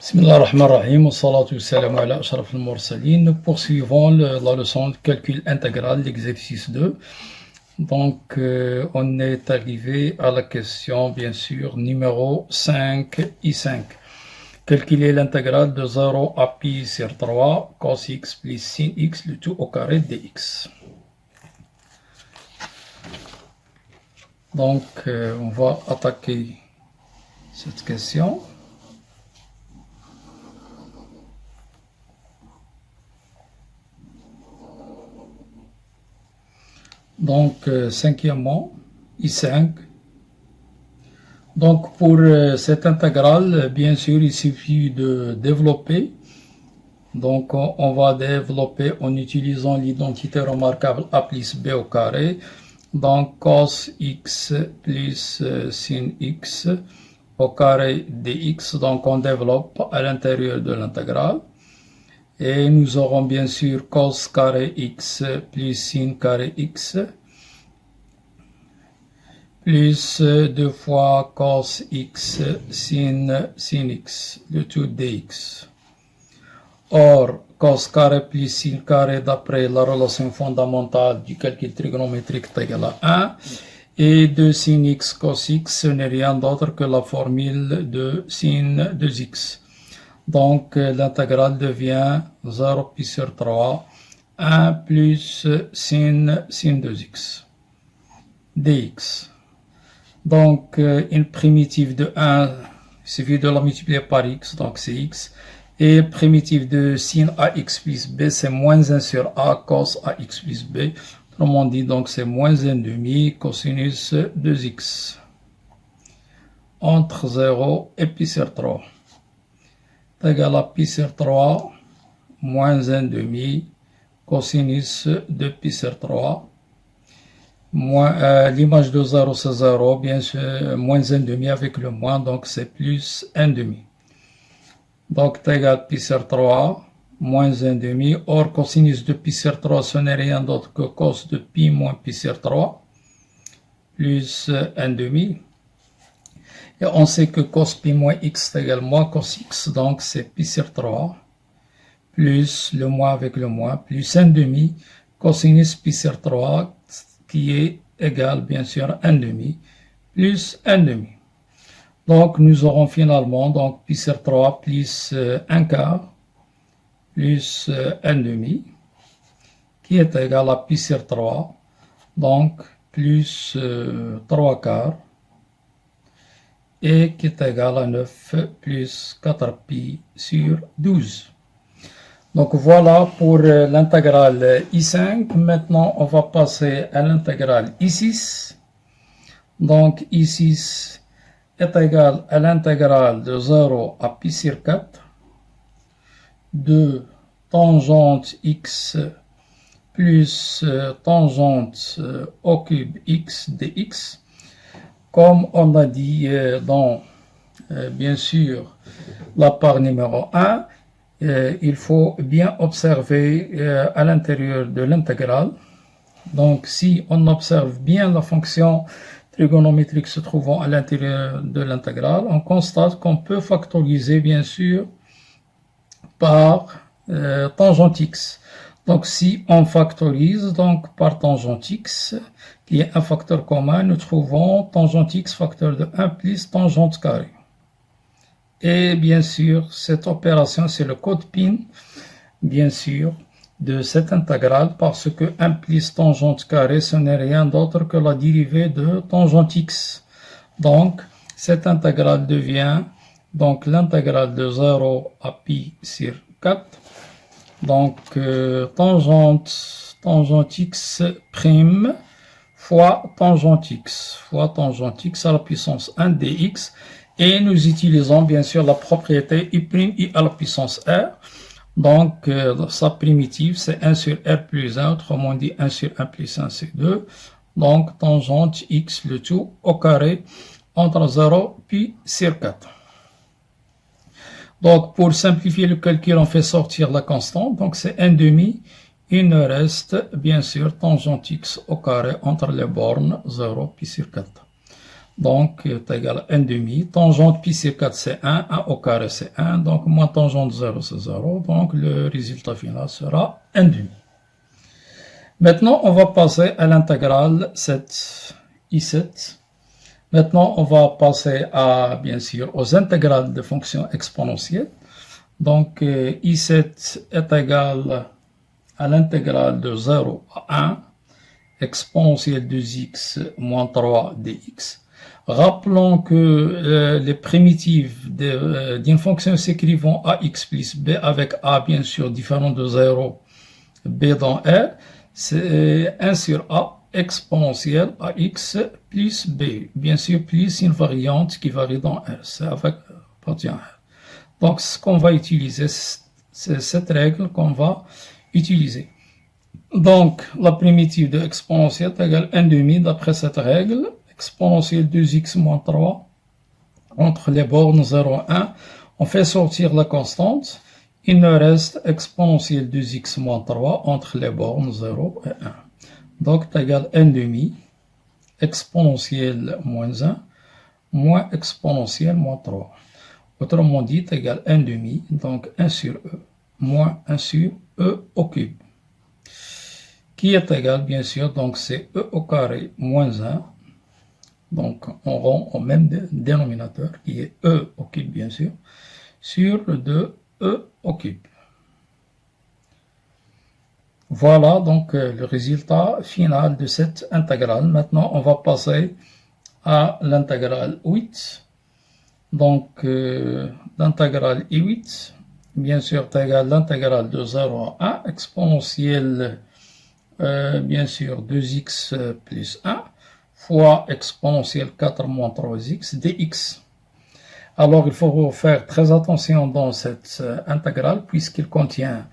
Bismillahirrahmanirrahim, wa salatu wa salam ala ashraf al-mursalin. Nous poursuivons la leçon de calcul intégral, l'exercice 2. Donc, on est arrivé à la question, bien sûr, numéro 5 I5. Calculer l'intégrale de 0 à pi sur 3, cos x plus sin x, le tout au carré dx. Donc, on va attaquer cette question. Donc, cinquièmement, I5. Donc, pour cette intégrale, bien sûr, il suffit de développer. Donc, on va développer en utilisant l'identité remarquable a plus b au carré. Donc, cos x plus sin x au carré dx. Donc, on développe à l'intérieur de l'intégrale. Et nous aurons bien sûr cos carré x plus sin carré x plus 2 fois cos x sin x, le tout dx. Or, cos carré plus sin carré d'après la relation fondamentale du calcul trigonométrique est égal à 1. Et de sin x cos x, ce n'est rien d'autre que la formule de sin 2x. Donc, l'intégrale devient 0 pi sur 3, 1 plus sin 2x, dx. Donc, une primitive de 1, il suffit de la multiplier par x, donc c'est x. Et primitive de sin ax plus b, c'est moins 1 sur a cos ax plus b. Autrement dit, donc c'est moins 1 demi cosinus 2x entre 0 et pi sur 3. C'est égal à pi sur 3 moins 1 demi cosinus de pi sur 3. L'image de 0 c'est 0, bien sûr, moins 1 demi avec le moins, donc c'est plus 1 demi. Donc c'est égal à pi sur 3 moins 1 demi. Or, cosinus de pi sur 3, ce n'est rien d'autre que cos de pi moins pi sur 3 plus 1 demi. Et on sait que cos pi moins x est égal à moins cos x, donc c'est pi sur 3, plus le moins avec le moins, plus 1 demi, cosinus pi sur 3, qui est égal, bien sûr, 1 demi, plus 1 demi. Donc, nous aurons finalement, donc, pi sur 3 plus 1 quart, plus 1 demi, qui est égal à pi sur 3, donc, plus 3 quarts, et qui est égal à 9 plus 4 pi sur 12. Donc voilà pour l'intégrale I5. Maintenant, on va passer à l'intégrale I6. Donc I6 est égal à l'intégrale de 0 à pi sur 4 de tangente x plus tangente au cube x dx. Comme on a dit dans, bien sûr, la part numéro 1, il faut bien observer à l'intérieur de l'intégrale. Donc, si on observe bien la fonction trigonométrique se trouvant à l'intérieur de l'intégrale, on constate qu'on peut factoriser, bien sûr, par tangente x. Donc, si on factorise donc par tangente x, qui est un facteur commun, nous trouvons tangente x facteur de 1 plus tangente carré. Et bien sûr, cette opération, c'est le code PIN, bien sûr, de cette intégrale, parce que 1 plus tangente carré, ce n'est rien d'autre que la dérivée de tangente x. Donc, cette intégrale devient donc l'intégrale de 0 à pi sur 4. Donc, tangente x prime fois tangente x à la puissance 1 dx. Et nous utilisons bien sûr la propriété I' à la puissance r. Donc, sa primitive, c'est 1 sur r plus 1, autrement dit 1 sur 1 plus 1, c'est 2. Donc, tangente x, le tout au carré, entre 0 pi sur 4. Donc, pour simplifier le calcul, on fait sortir la constante. Donc, c'est 1 demi. Il nous reste, bien sûr, tangente x au carré entre les bornes 0 pi sur 4. Donc, est égal à 1 demi. Tangente pi sur 4, c'est 1. 1 au carré, c'est 1. Donc, moins tangente 0, c'est 0. Donc, le résultat final sera 1 demi. Maintenant, on va passer à l'intégrale 7 I7. Maintenant, on va passer à, bien sûr, aux intégrales de fonctions exponentielles. Donc, I7 est égal à l'intégrale de 0 à 1, exponentielle de x moins 3 dx. Rappelons que les primitives d'une fonction s'écrivant ax plus b avec a bien sûr différent de 0, b dans R, c'est 1 sur a exponentielle ax plus b. Bien sûr, plus une variante qui varie dans R, c'est avec appartient à R. Donc, ce qu'on va utiliser, c'est cette règle qu'on va utiliser. Donc, la primitive de exponentielle est égale 1 demi d'après cette règle. Exponentielle 2x moins 3 entre les bornes 0 et 1. On fait sortir la constante. Il nous reste exponentielle 2x moins 3 entre les bornes 0 et 1. Donc, c'est égal 1 demi exponentielle moins 1 moins exponentielle moins 3. Autrement dit, c'est égal 1 demi, donc 1 sur e moins 1 sur e au cube. Qui est égal, bien sûr, donc c'est e au carré moins 1. Donc, on rend au même dénominateur, qui est e au cube, bien sûr, sur le 2e au cube. Voilà donc le résultat final de cette intégrale. Maintenant, on va passer à l'intégrale 8. Donc, l'intégrale I8, bien sûr, est égale à l'intégrale de 0 à 1, exponentielle, bien sûr, 2x plus 1, fois exponentielle 4 moins 3x dx. Alors, il faut faire très attention dans cette intégrale, puisqu'il contient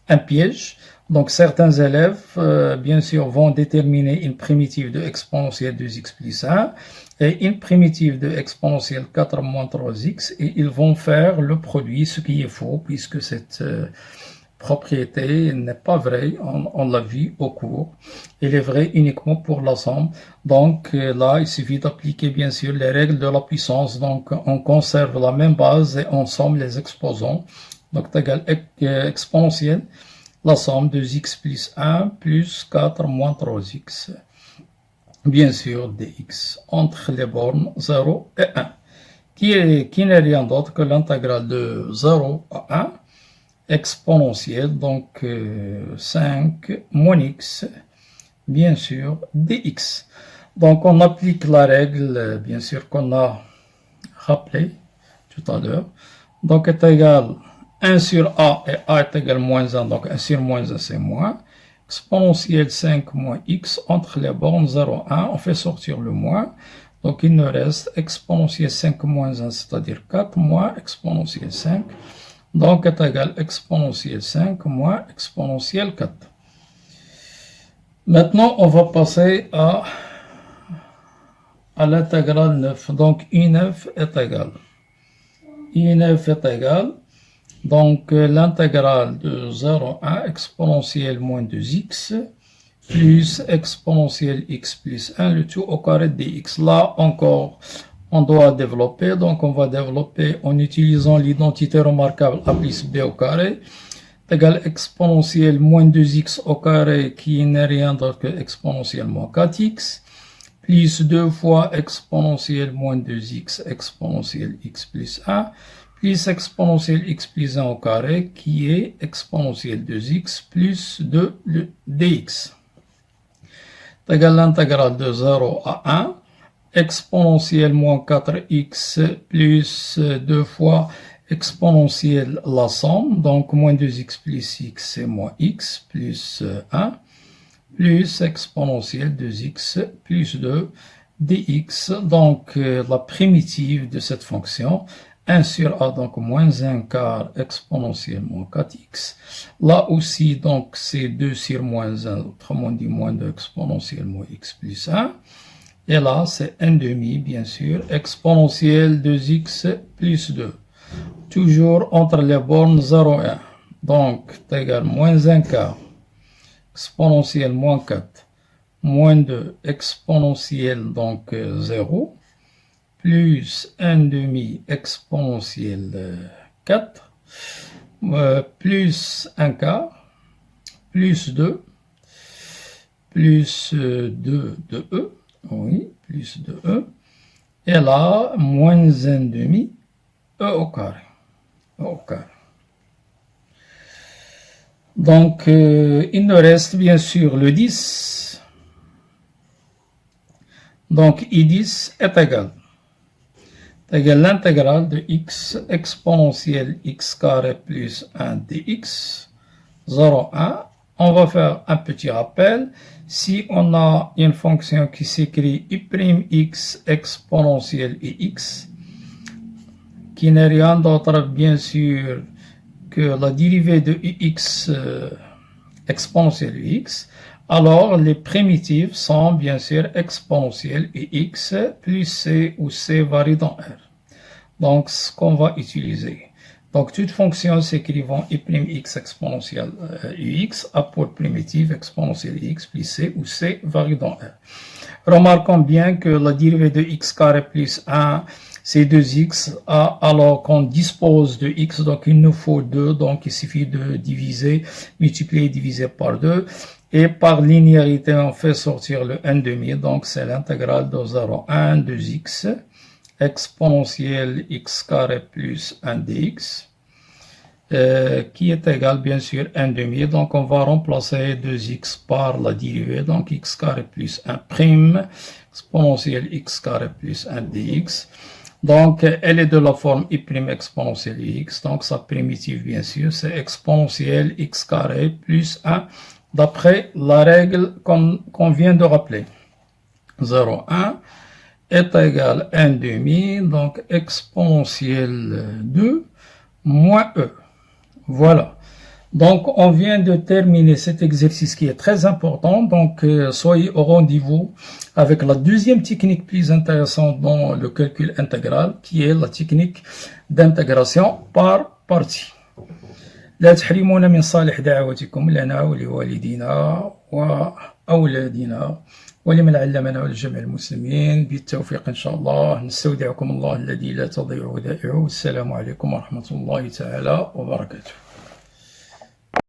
un piège. Donc, certains élèves, bien sûr, vont déterminer une primitive de exponentielle 2x plus 1 et une primitive de exponentielle 4 moins 3x, et ils vont faire le produit, ce qui est faux, puisque cette propriété n'est pas vraie, on l'a vu au cours. Elle est vraie uniquement pour la somme. Donc, là, il suffit d'appliquer, bien sûr, les règles de la puissance. Donc, on conserve la même base et on somme les exposants. Donc, c'est égal exponentielle. La somme de x plus 1 plus 4 moins 3x, bien sûr dx, entre les bornes 0 et 1, qui n'est rien d'autre que l'intégrale de 0 à 1, exponentielle, donc 5 moins x, bien sûr dx. Donc on applique la règle, bien sûr, qu'on a rappelée tout à l'heure, donc est égal 1 sur a, et a est égal à moins 1, donc 1 sur moins 1, c'est moins. Exponentielle 5 moins x entre les bornes 0 et 1, on fait sortir le moins. Donc, il nous reste exponentielle 5 moins 1, c'est-à-dire 4 moins exponentielle 5. Donc, est égal à exponentielle 5 moins exponentielle 4. Maintenant, on va passer à l'intégrale 9. Donc, I9 est égal. I9 est égal. Donc, l'intégrale de 0 à 1, exponentielle moins 2x, plus exponentielle x plus 1, le tout au carré dx. Là encore, on doit développer. Donc, on va développer en utilisant l'identité remarquable a plus b au carré, égale exponentielle moins 2x au carré, qui n'est rien d'autre que exponentielle moins 4x, plus 2 fois exponentielle moins 2x, exponentielle x plus 1, plus exponentielle x plus 1 au carré, qui est exponentielle 2x plus 2 dx. C'est égal à l'intégrale de 0 à 1, exponentielle moins 4x plus 2 fois exponentielle la somme, donc moins 2x plus x, c'est moins x plus 1, plus exponentielle 2x plus 2 dx, donc la primitive de cette fonction, 1 sur a, donc moins 1 quart exponentielle moins 4x. Là aussi, donc, c'est 2 sur moins 1, autrement dit, moins 2 exponentielle moins x plus 1. Et là, c'est 1 demi, bien sûr, exponentielle 2x plus 2. Toujours entre les bornes 0 et 1. Donc, c'est égal à moins 1 quart exponentielle moins 4, moins 2 exponentielle, donc 0. plus 1 demi exponentielle 4 plus 1 quart plus 2 plus 2 de E, oui, plus 2E, et là, moins 1 demi E au carré. E au carré. Donc, il nous reste bien sûr le 10. Donc, I10 est égal l'intégrale de x exponentielle x carré plus 1 dx, 0, 1. On va faire un petit rappel. Si on a une fonction qui s'écrit i'x exponentielle x, qui n'est rien d'autre bien sûr que la dérivée de x exponentielle x, alors les primitives sont bien sûr exponentielles x plus c où c varie dans r. Donc ce qu'on va utiliser. Donc toute fonction s'écrivant i'x exponentielle ux a pour primitive exponentielle x plus c où c varie dans r. Remarquons bien que la dérivée de x carré plus 1, c'est 2x, alors qu'on dispose de x, donc il nous faut 2, donc il suffit de diviser, multiplier et diviser par 2. Et par linéarité, on fait sortir le 1 demi, donc c'est l'intégrale de 0, 1, 2x, exponentielle x carré plus 1 dx, qui est égal bien sûr 1 demi. Donc on va remplacer 2x par la dérivée, donc x carré plus 1 prime, exponentielle x carré plus 1 dx. Donc elle est de la forme i' exponentielle x, donc sa primitive bien sûr c'est exponentielle x carré plus 1, d'après la règle qu'on vient de rappeler. 0, 1 est égal 1 demi, donc exponentielle 2 moins e. Voilà. Donc, on vient de terminer cet exercice qui est très important. Donc, soyez au rendez-vous avec la deuxième technique plus intéressante dans le calcul intégral, qui est la technique d'intégration par partie. لا تحرمونا من صالح دعوتكم لنا ولوالدينا وأولادنا ولمن علمنا ولجميع المسلمين بالتوفيق إن شاء الله. نستودعكم الله الذي لا تضيع ودائعه. والسلام عليكم ورحمة الله تعالى وبركاته.